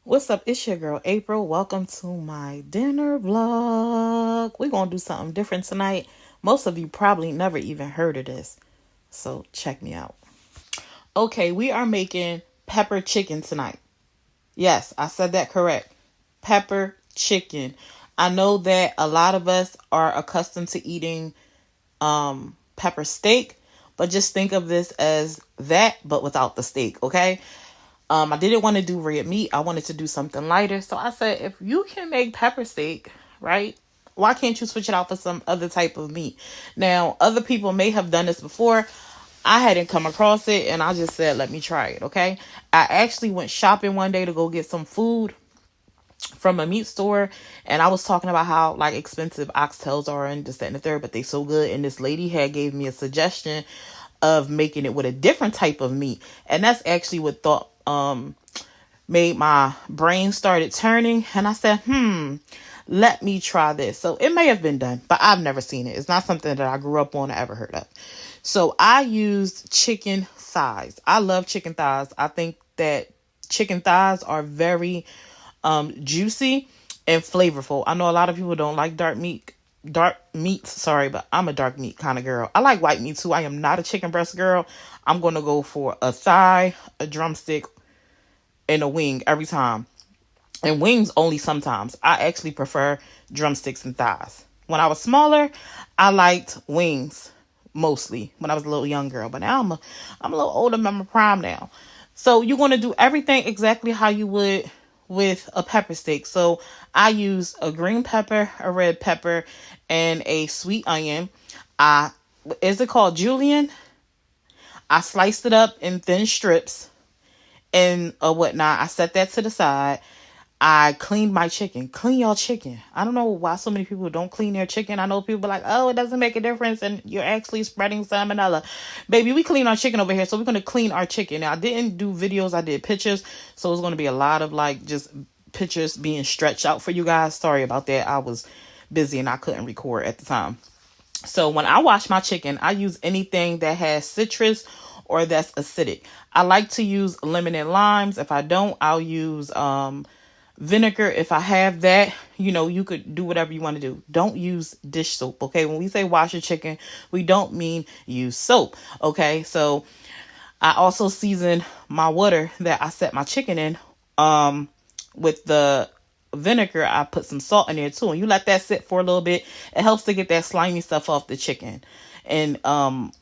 What's up? It's your girl April. Welcome to my dinner vlog. We're gonna do something different tonight. Most of you probably never even heard of this, so check me out. Okay, we are making pepper chicken tonight. Yes, I said that correct. Pepper chicken. I know that a lot of us are accustomed to eating pepper steak, but just think of this as that but without the steak, okay? I didn't want to do red meat. I wanted to do something lighter. So I said, if you can make pepper steak, right? Why can't you switch it out for some other type of meat? Now, other people may have done this before. I hadn't come across it, and I just said, let me try it, okay? I actually went shopping one day to go get some food from a meat store, and I was talking about how like expensive oxtails are and this, that, and the third, but they so good. And this lady had gave me a suggestion of making it with a different type of meat, and that's actually what thought made my brain started turning. And I said, let me try this. So it may have been done, but I've never seen it. It's not something that I grew up on or ever heard of. So I used chicken thighs. I love chicken thighs. I think that chicken thighs are very juicy and flavorful. I know a lot of people don't like dark meats, sorry, but I'm a dark meat kind of girl. I like white meat too. I am not a chicken breast girl. I'm going to go for a thigh, a drumstick, and a wing every time. And wings only sometimes. I actually prefer drumsticks and thighs. When I was smaller, I liked wings mostly when I was a little young girl. But now I'm a little older. I'm in my prime now. So you're going to do everything exactly how you would with a pepper steak. So I use a green pepper, a red pepper, and a sweet onion. Is it called julienne? I sliced it up in thin strips and whatnot. I set that to the side. I cleaned my chicken. Clean your chicken. I don't know why so many people don't clean their chicken. I know people are like, oh, it doesn't make a difference, and you're actually spreading salmonella. Baby, we clean our chicken over here, so we're going to clean our chicken. Now, I didn't do videos. I did pictures, so it's going to be a lot of like just pictures being stretched out for you guys. Sorry about that. I was busy and I couldn't record at the time. So when I wash my chicken, I use anything that has citrus or that's acidic. I like to use lemon and limes. If I don't, I'll use vinegar. If I have that, you could do whatever you want to do. Don't use dish soap, okay? When we say wash your chicken, we don't mean use soap, okay? So I also season my water that I set my chicken in with the vinegar. I put some salt in there too, and you let that sit for a little bit. It helps to get that slimy stuff off the chicken and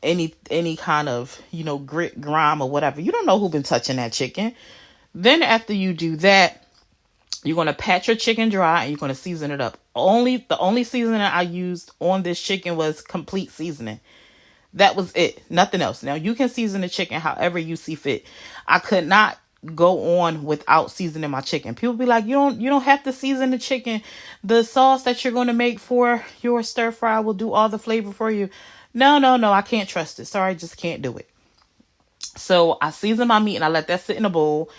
any kind of grit, grime, or whatever. You don't know who been touching that chicken. Then after you do that, you're going to pat your chicken dry and you're going to season it up. The only seasoning I used on this chicken was complete seasoning. That was it. Nothing else. Now you can season the chicken however you see fit. I could not go on without seasoning my chicken. People be like, you don't have to season the chicken. The sauce that you're going to make for your stir fry will do all the flavor for you. No, I can't trust it. Sorry, I just can't do it. So I seasoned my meat and I let that sit in a bowl.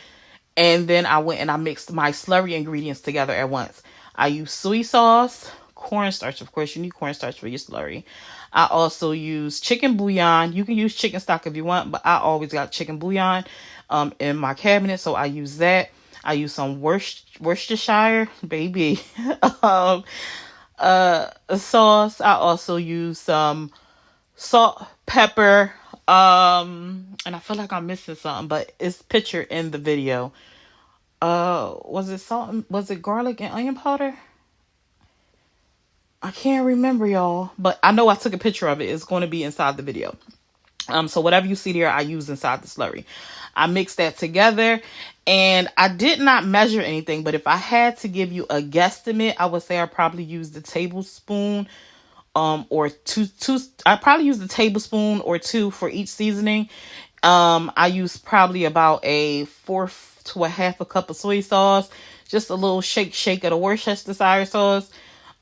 And then I went and I mixed my slurry ingredients together at once. I used soy sauce, cornstarch. Of course, you need cornstarch for your slurry. I also use chicken bouillon. You can use chicken stock if you want, but I always got chicken bouillon in my cabinet, so I use that. I use some Worcestershire, baby, sauce. I also use some salt, pepper, and I feel like I'm missing something, but it's pictured in the video. Was it salt? Was it garlic and onion powder? I can't remember, y'all, but I know I took a picture of it. It's going to be inside the video. So whatever you see there, I use inside the slurry. I mixed that together, and I did not measure anything, but if I had to give you a guesstimate, I would say I probably used a tablespoon or two. I probably used a tablespoon or two for each seasoning. I used probably about a fourth to a half a cup of soy sauce, just a little shake of the Worcestershire sauce.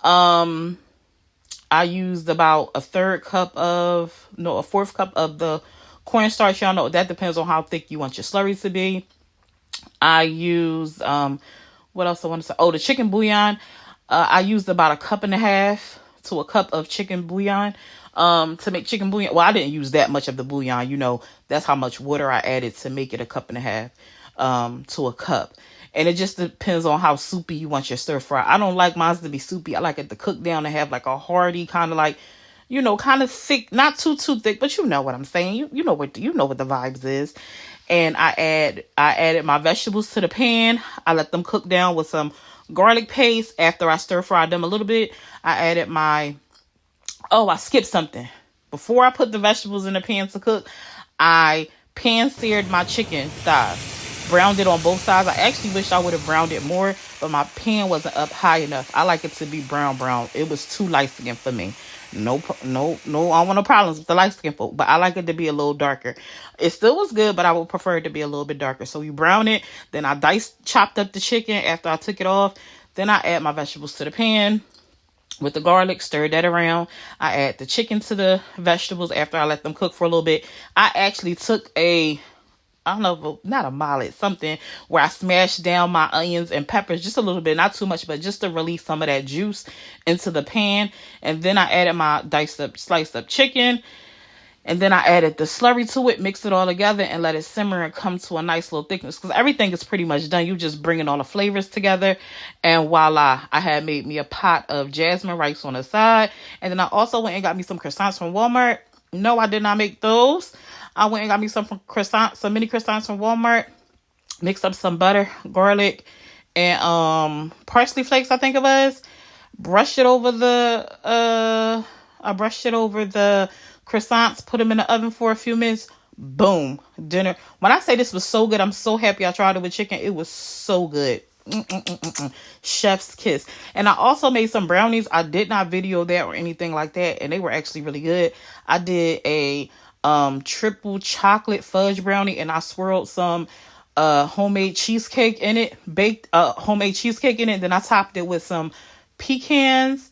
I used about a fourth cup of the cornstarch. Y'all know that depends on how thick you want your slurries to be. I used, what else I want to say? Oh, the chicken bouillon. I used about a cup and a half to a cup of chicken bouillon, to make chicken bouillon. Well, I didn't use that much of the bouillon. That's how much water I added to make it a cup and a half, to a cup. And it just depends on how soupy you want your stir fry. I don't like mine to be soupy. I like it to cook down and have like a hearty kind of like, kind of thick, not too thick, but you know what I'm saying. You know what the vibes is. And I added my vegetables to the pan. I let them cook down with some garlic paste. After I stir fried them a little bit, I added I skipped something. Before I put the vegetables in the pan to cook, I pan seared my chicken thighs. Browned it on both sides. I actually wish I would have browned it more, but my pan wasn't up high enough. I like it to be brown. It was too light skin for me. No, I don't want no problems with the light skin folk, but I like it to be a little darker. It still was good, but I would prefer it to be a little bit darker. So you brown it, then I chopped up the chicken after I took it off. Then I add my vegetables to the pan with the garlic, stir that around. I add the chicken to the vegetables after I let them cook for a little bit. I actually took not a mallet, something where I smashed down my onions and peppers just a little bit, not too much, but just to release some of that juice into the pan. And then I added my sliced up chicken. And then I added the slurry to it, mixed it all together, and let it simmer and come to a nice little thickness. Because everything is pretty much done. You just bringing all the flavors together. And voila, I had made me a pot of jasmine rice on the side. And then I also went and got me some croissants from Walmart. No, I did not make those. I went and got me some mini croissants from Walmart. Mixed up some butter, garlic, and parsley flakes, I think it was. Brushed it over the croissants, put them in the oven for a few minutes. Boom, dinner. When I say this was so good, I'm so happy I tried it with chicken. It was so good. Chef's kiss. And I also made some brownies. I did not video that or anything like that, and they were actually really good. I did a triple chocolate fudge brownie, and I swirled some homemade cheesecake in it, baked homemade cheesecake in it. Then I topped it with some pecans.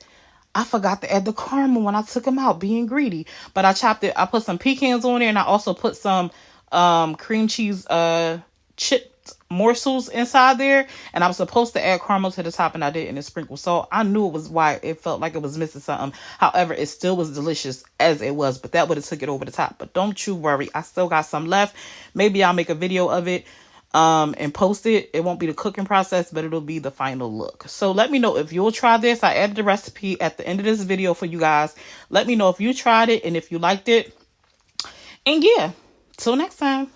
I forgot to add the caramel when I took them out, being greedy. But I put some pecans on there, and I also put some cream cheese chipped morsels inside there. And I was supposed to add caramel to the top, and I didn't, and sprinkle salt. I knew it was why it felt like it was missing something. However, it still was delicious as it was, but that would have took it over the top. But don't you worry, I still got some left. Maybe I'll make a video of it and post it. It won't be the cooking process, but it'll be the final look. So let me know if you'll try this. I added the recipe at the end of this video for you guys. Let me know if you tried it and if you liked it. And yeah, till next time.